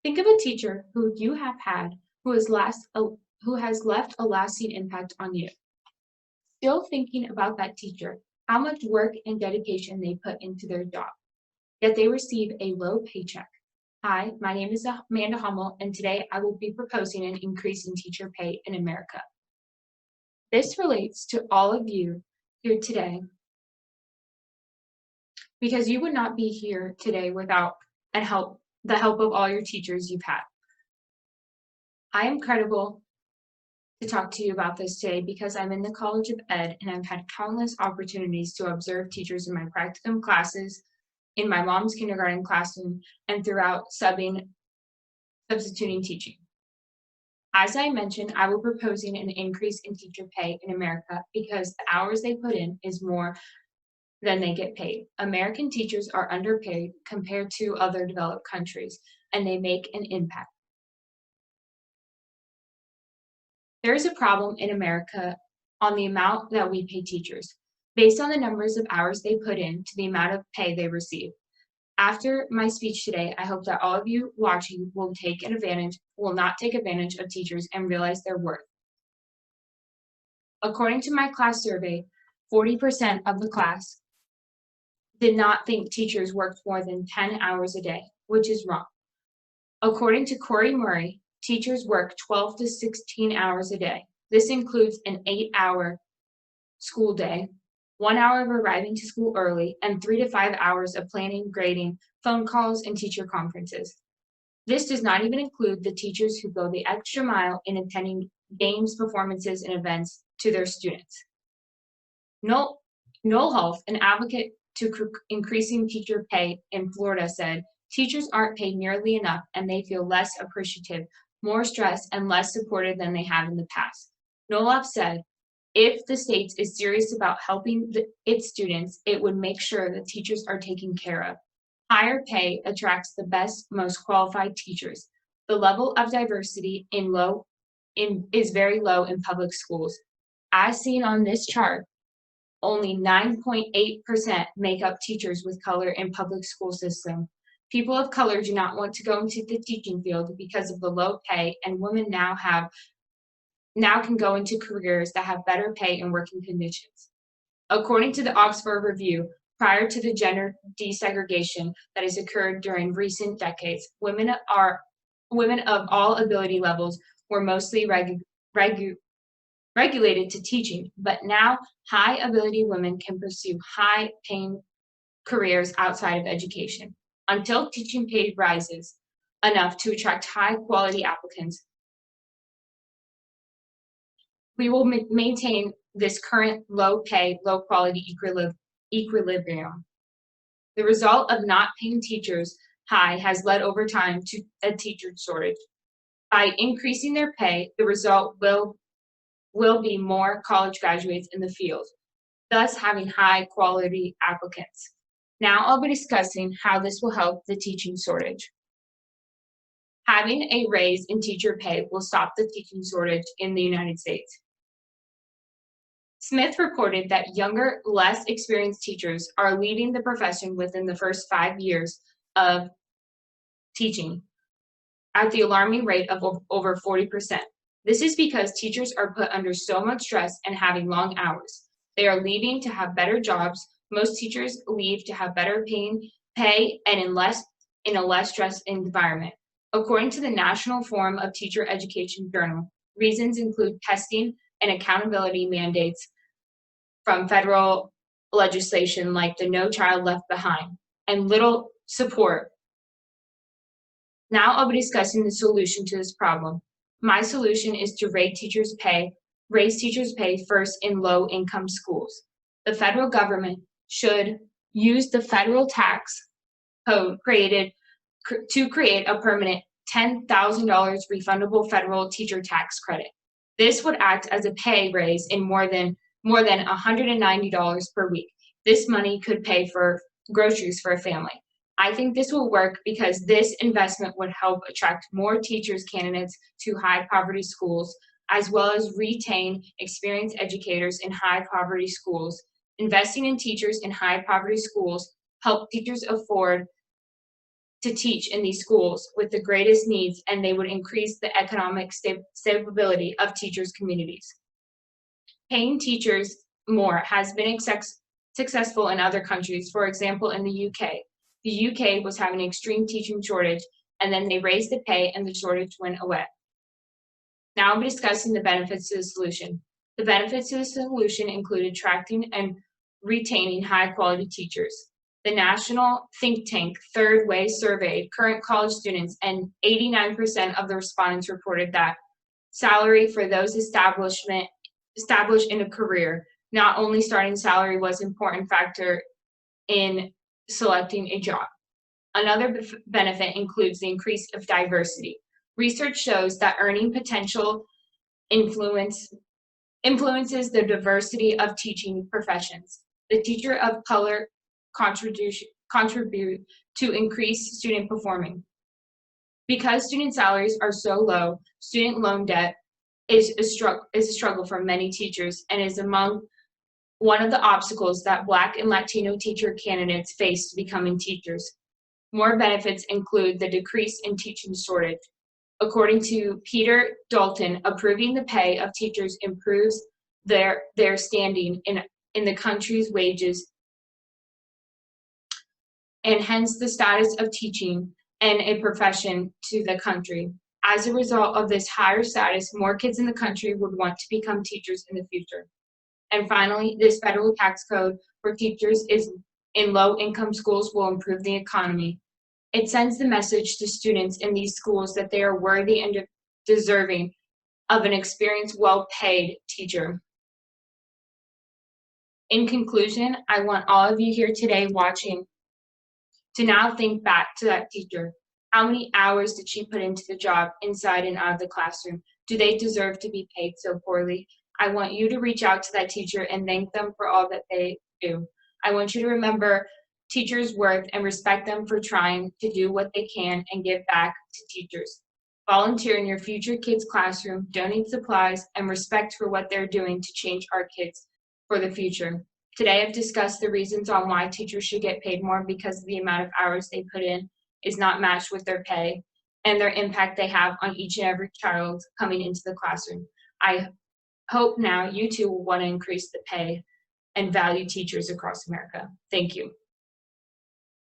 Think of a teacher who you have had who has left a lasting impact on you. Still thinking about that teacher, how much work and dedication they put into their job, yet they receive a low paycheck. Hi, my name is Amanda Hummel, and today I will be proposing an increase in teacher pay in America. This relates to all of you here today because you would not be here today without the help of all your teachers you've had. I am credible to talk to you about this today because I'm in the College of Ed and I've had countless opportunities to observe teachers in my practicum classes, in my mom's kindergarten classroom, and throughout substituting teaching. As I mentioned, I will be proposing an increase in teacher pay in America because the hours they put in is more than they get paid. American teachers are underpaid compared to other developed countries, and they make an impact. There is a problem in America on the amount that we pay teachers, based on the numbers of hours they put in to the amount of pay they receive. After my speech today, I hope that all of you watching will not take advantage of teachers and realize their worth. According to my class survey, 40% of the class did not think teachers worked more than 10 hours a day, which is wrong. According to Corey Murray, teachers work 12 to 16 hours a day. This includes an 8-hour school day, 1 hour of arriving to school early, and 3 to 5 hours of planning, grading, phone calls, and teacher conferences. This does not even include the teachers who go the extra mile in attending games, performances, and events to their students. Noel Hulf, an advocate to increasing teacher pay in Florida, said, "Teachers aren't paid nearly enough and they feel less appreciative, more stressed, and less supported than they have in the past." Noel said, if the state is serious about helping its students, it would make sure that teachers are taken care of. Higher pay attracts the best, most qualified teachers. The level of diversity is very low in public schools. As seen on this chart, only 9.8% make up teachers with color in public school system. People of color do not want to go into the teaching field because of the low pay, and women now can go into careers that have better pay and working conditions. According to the Oxford Review, prior to the gender desegregation that has occurred during recent decades, women of all ability levels were mostly regulated to teaching, but now high-ability women can pursue high-paying careers outside of education. Until teaching pay rises enough to attract high-quality applicants, we will maintain this current low-pay, low-quality equilibrium. The result of not paying teachers high has led over time to a teacher shortage. By increasing their pay, the result will be more college graduates in the field, thus having high-quality applicants. Now I'll be discussing how this will help the teaching shortage. Having a raise in teacher pay will stop the teaching shortage in the United States. Smith reported that younger, less experienced teachers are leaving the profession within the first 5 years of teaching at the alarming rate of over 40%. This is because teachers are put under so much stress and having long hours. They are leaving to have better jobs. Most teachers leave to have better pay and in a less stressed environment. According to the National Forum of Teacher Education Journal, reasons include testing and accountability mandates from federal legislation like the No Child Left Behind, and little support. Now I'll be discussing the solution to this problem. My solution is to raise teachers' pay first in low-income schools. The federal government should use the federal tax code to create a permanent $10,000 refundable federal teacher tax credit. This would act as a pay raise in more than $190 per week. This money could pay for groceries for a family. I think this will work because this investment would help attract more teachers candidates to high poverty schools, as well as retain experienced educators in high poverty schools. Investing in teachers in high poverty schools help teachers afford to teach in these schools with the greatest needs, and they would increase the economic stability of teachers' communities. Paying teachers more has been successful in other countries. For example, in the UK. The UK was having an extreme teaching shortage, and then they raised the pay and the shortage went away. Now I'll be discussing the benefits of the solution. The benefits of the solution include attracting and retaining high-quality teachers. The national think tank Third Way surveyed current college students, and 89% of the respondents reported that salary for those established in a career, not only starting salary was an important factor in selecting a job. Another benefit includes the increase of diversity. Research shows that earning potential influences the diversity of teaching professions. The teacher of color contribute to increase student performing. Because student salaries are so low, student loan debt is a struggle for many teachers and is among one of the obstacles that Black and Latino teacher candidates face to becoming teachers. More benefits include the decrease in teaching shortage. According to Peter Dalton, approving the pay of teachers improves their standing in the country's wages, and hence the status of teaching and a profession to the country. As a result of this higher status, more kids in the country would want to become teachers in the future. And finally, this federal tax code for teachers in low-income schools will improve the economy. It sends the message to students in these schools that they are worthy and deserving of an experienced, well-paid teacher. In conclusion, I want all of you here today watching to now think back to that teacher. How many hours did she put into the job inside and out of the classroom? Do they deserve to be paid so poorly? I want you to reach out to that teacher and thank them for all that they do. I want you to remember teachers' worth and respect them for trying to do what they can and give back to teachers. Volunteer in your future kids' classroom, donate supplies, and respect for what they're doing to change our kids for the future. Today I've discussed the reasons on why teachers should get paid more because the amount of hours they put in is not matched with their pay and their impact they have on each and every child coming into the classroom. I hope now you too will want to increase the pay and value teachers across America. Thank you.